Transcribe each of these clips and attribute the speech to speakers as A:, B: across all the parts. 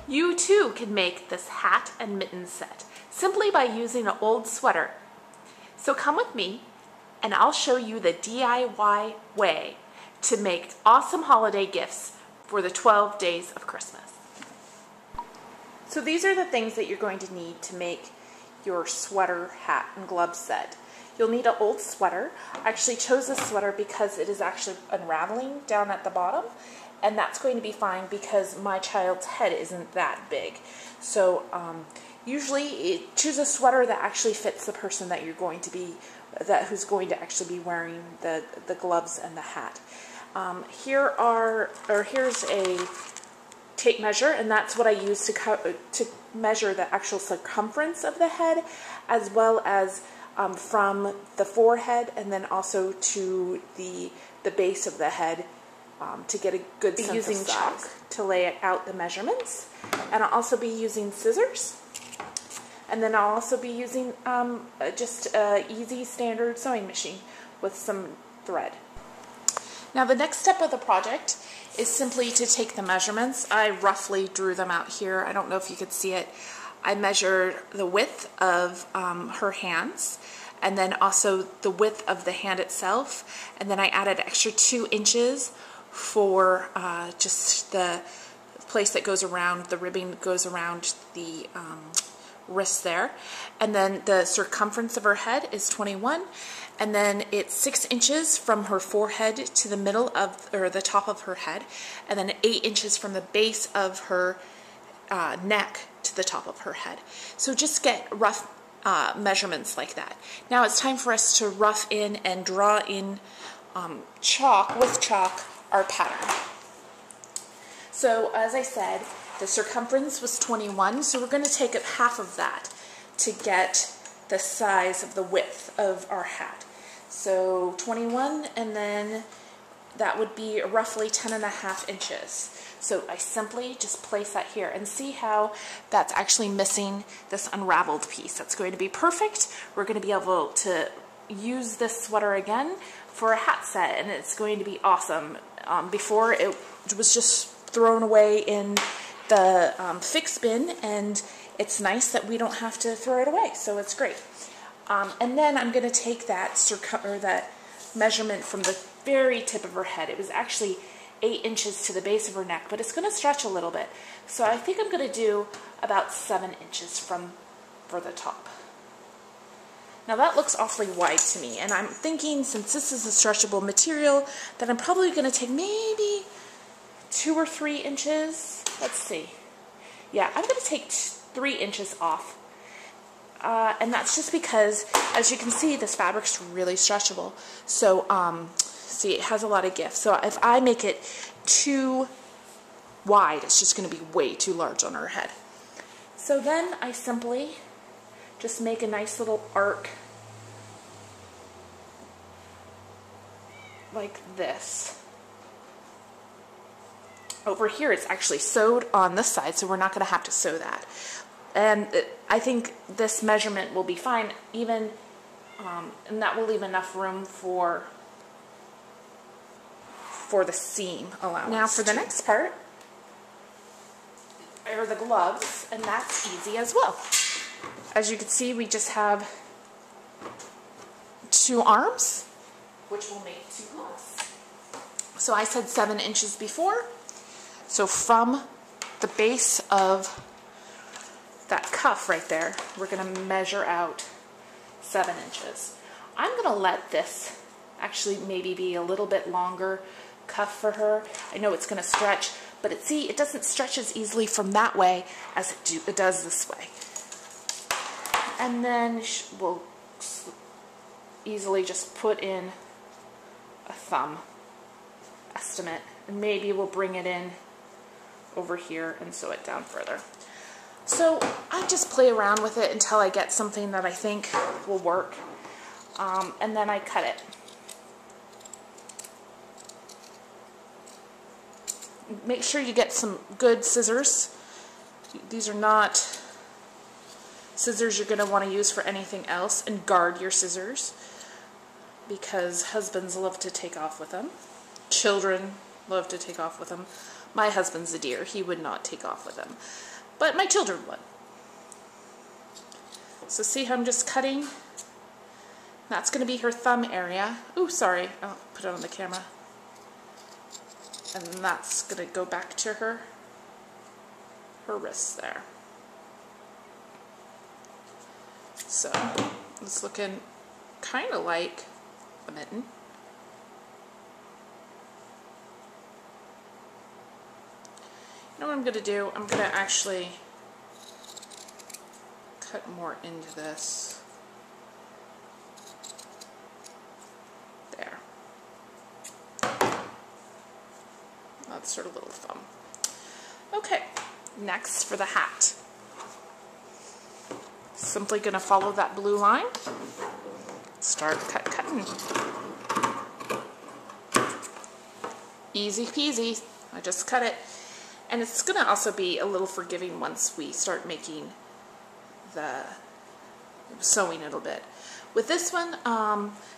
A: You too can make this hat and mitten set simply by using an old sweater. So come with me and I'll show you the DIY way to make awesome holiday gifts for the 12 days of Christmas. So these are the things that you're going to need to make your sweater, hat, and glove set. You'll need an old sweater. I actually chose this sweater because it is actually unraveling down at the bottom, and that's going to be fine because my child's head isn't that big. So usually choose a sweater that actually fits the person that you're going to be, who's going to actually be wearing the gloves and the hat. Here's a tape measure, and that's what I use to measure the actual circumference of the head, as well as from the forehead and then also to the base of the head, to get a good sense of size. Using chalk to lay out the measurements, and I'll also be using scissors, and then I'll also be using just an easy standard sewing machine with some thread. Now the next step of the project is simply to take the measurements. I roughly drew them out here. I don't know if you could see it. I measured the width of her hands, and then also the width of the hand itself, and then I added extra 2 inches for just the place that goes around, the ribbing that goes around the wrist there. And then the circumference of her head is 21, and then it's 6 inches from her forehead to the middle of, or the top of her head, and then 8 inches from the base of her neck to the top of her head. So just get rough measurements like that. Now it's time for us to rough in and draw in with chalk our pattern. So as I said, the circumference was 21, so we're going to take up half of that to get the size of the width of our hat. So 21, and then that would be roughly 10.5 inches. So I simply just place that here, and see how that's actually missing this unraveled piece. That's going to be perfect. We're going to be able to use this sweater again for a hat set, and it's going to be awesome. Before, it was just thrown away in the fix bin, and it's nice that we don't have to throw it away, so it's great. And then I'm going to take that measurement from the very tip of her head. It was actually 8 inches to the base of her neck, but it's going to stretch a little bit. So I think I'm going to do about 7 inches for the top. Now that looks awfully wide to me, and I'm thinking, since this is a stretchable material, that I'm probably going to take maybe 2 or 3 inches. Let's see. Yeah, I'm going to take 3 inches off. And that's just because, as you can see, this fabric's really stretchable. So, see, it has a lot of give. So if I make it too wide, it's just going to be way too large on her head. So then I simply just make a nice little arc like this. Over here it's actually sewed on this side, so we're not going to have to sew that. And I think this measurement will be fine, even, and that will leave enough room for the seam allowance. Now for the next part are the gloves, and that's easy as well. As you can see, we just have 2 arms, which will make 2 gloves. So I said 7 inches before. So from the base of that cuff right there, we're going to measure out 7 inches. I'm going to let this actually maybe be a little bit longer cuff for her. I know it's going to stretch, but it doesn't stretch as easily from that way as it does this way. And then we'll easily just put in a thumb estimate, and maybe we'll bring it in over here and sew it down further. So I just play around with it until I get something that I think will work, and then I cut it. Make sure you get some good scissors. These are not scissors you're going to want to use for anything else, and guard your scissors because husbands love to take off with them. Children love to take off with them. My husband's a deer. He would not take off with them. But my children would. So see how I'm just cutting? That's going to be her thumb area. Ooh, sorry. I'll put it on the camera. And then that's going to go back to her wrist there. So it's looking kind of like a mitten. You know what I'm going to do? I'm going to actually cut more into this. There. That's her little thumb. Okay, next for the hat. Simply going to follow that blue line. Start cutting. Easy peasy. I just cut it. And it's going to also be a little forgiving once we start making the sewing a little bit. With this one,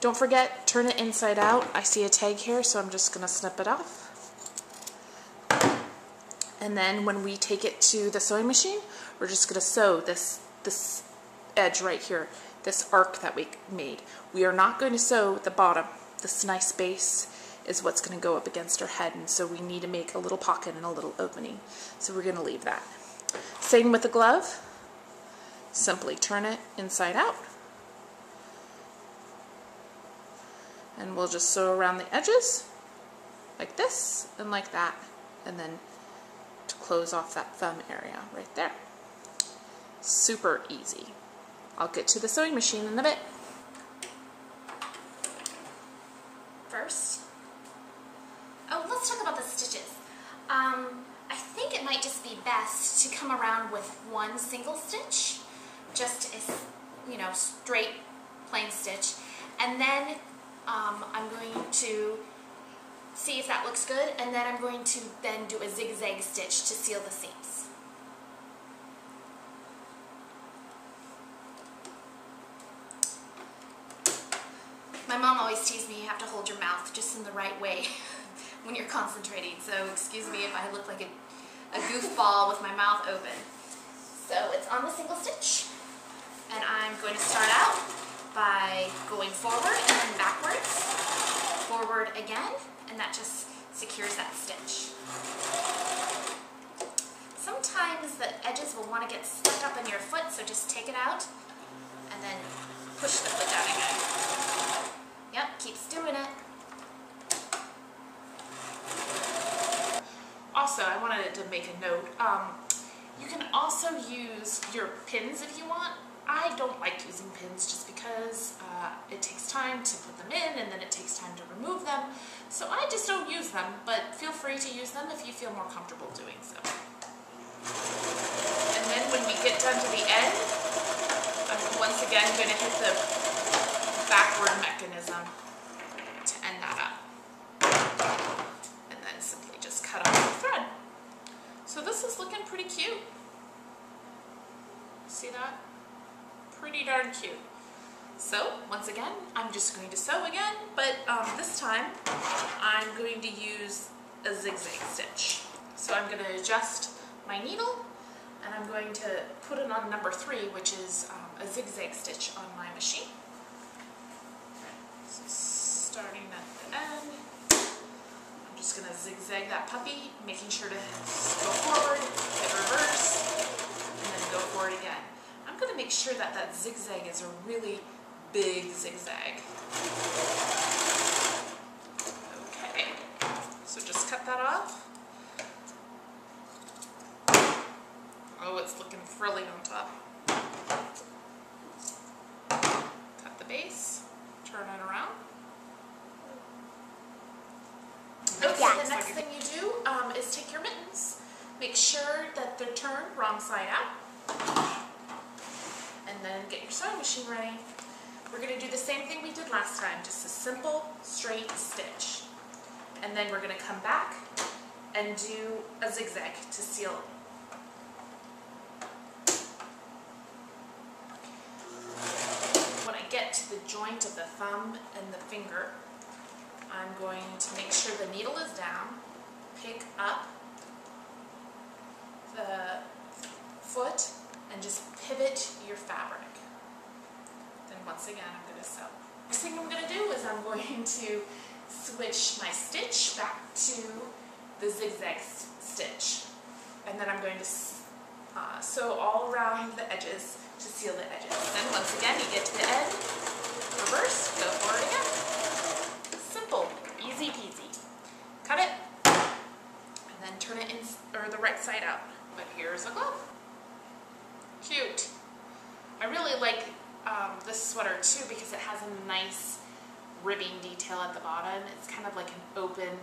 A: don't forget, turn it inside out. I see a tag here, so I'm just going to snip it off. And then when we take it to the sewing machine, we're just going to sew this edge right here, this arc that we made. We are not going to sew the bottom. This nice base is what's going to go up against her head, and so we need to make a little pocket and a little opening. So we're going to leave that. Same with the glove. Simply turn it inside out. And we'll just sew around the edges like this and like that, and then to close off that thumb area right there. Super easy. I'll get to the sewing machine in a bit.
B: First, let's talk about the stitches. I think it might just be best to come around with one single stitch, just as, you know, straight plain stitch, and then I'm going to see if that looks good, and then I'm going to then do a zigzag stitch to seal the seams. My mom always teased me, you have to hold your mouth just in the right way when you're concentrating, so excuse me if I look like a goofball with my mouth open. So it's on the single stitch, and I'm going to start out by going forward and then backwards, forward again, and that just secures that stitch. Sometimes the edges will want to get stuck up in your foot, so just take it out and then push the foot down again. Yep, keeps doing it.
A: Also, I wanted to make a note. You can also use your pins if you want. I don't like using pins just because it takes time to put them in, and then it takes time to remove them. So I just don't use them, but feel free to use them if you feel more comfortable doing so. And then when we get down to the end, I'm once again going to hit the backward mechanism to end that up. And then simply just cut off the thread. So this is looking pretty cute. See that? Pretty darn cute. So once again, I'm just going to sew again, but this time I'm going to use a zigzag stitch. So I'm going to adjust my needle, and I'm going to put it on number 3, which is a zigzag stitch on my machine. So starting at the end, I'm just going to zigzag that puppy, making sure to go forward, hit reverse, and then go forward again. I'm going to make sure that that zigzag is a really big zigzag. Okay, so just cut that off. Oh, it's looking frilly on top. Cut the base, turn it around. Okay, the next thing you do is take your mittens. Make sure that they're turned wrong side out. And then get your sewing machine ready. We're going to do the same thing we did last time, just a simple straight stitch. And then we're going to come back and do a zigzag to seal it. When I get to the joint of the thumb and the finger, I'm going to make sure the needle is down, pick up the foot and just pivot your fabric. Then once again, I'm going to sew. Next thing I'm going to do is I'm going to switch my stitch back to the zigzag stitch. And then I'm going to sew all around the edges to seal the edges. Then once again, you get to the end, reverse, go forward again. Simple, easy peasy. Cut it, and then turn it in, or the right side out. But here's a glove. Cute. I really like this sweater too because it has a nice ribbing detail at the bottom. It's kind of like an open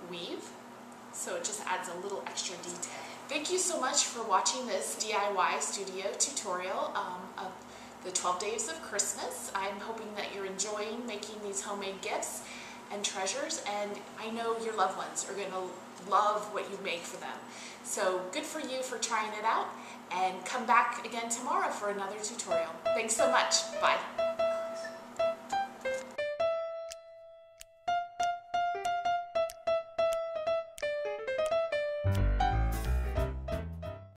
A: weave, so it just adds a little extra detail. Thank you so much for watching this DIY studio tutorial of the 12 days of Christmas. I'm hoping that you're enjoying making these homemade gifts and treasures, and I know your loved ones are going to love what you make for them. So good for you for trying it out, and come back again tomorrow for another tutorial. Thanks so much. Bye.